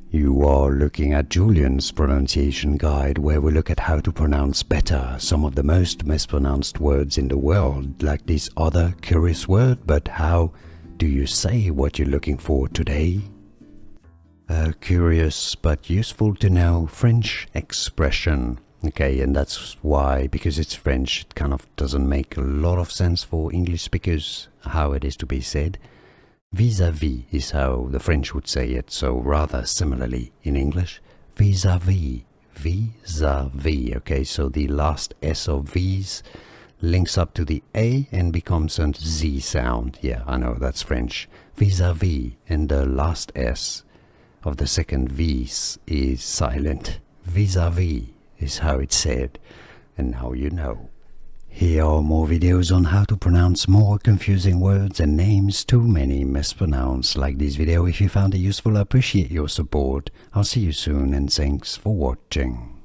You are looking at Julian's pronunciation guide, where we look at how to pronounce better some of the most mispronounced words in the world, like this other curious word. But how do you say what you're looking for today? A curious but useful to know French expression. Okay, and that's why, because it's French, it kind of doesn't make a lot of sense for English speakers how it is to be said. Vis-a-vis is how the French would say it, so rather similarly in English. Vis-a-vis, vis-a-vis, okay, so the last S of vis links up to the A and becomes a Z sound. Yeah, I know, that's French. Vis-a-vis, and the last S of the second vis is silent. Vis-a-vis is how it's said, and now you know. Here are more videos on how to pronounce more confusing words and names too many mispronounced. Like this video if you found it useful. I appreciate your support. I'll see you soon, and thanks for watching.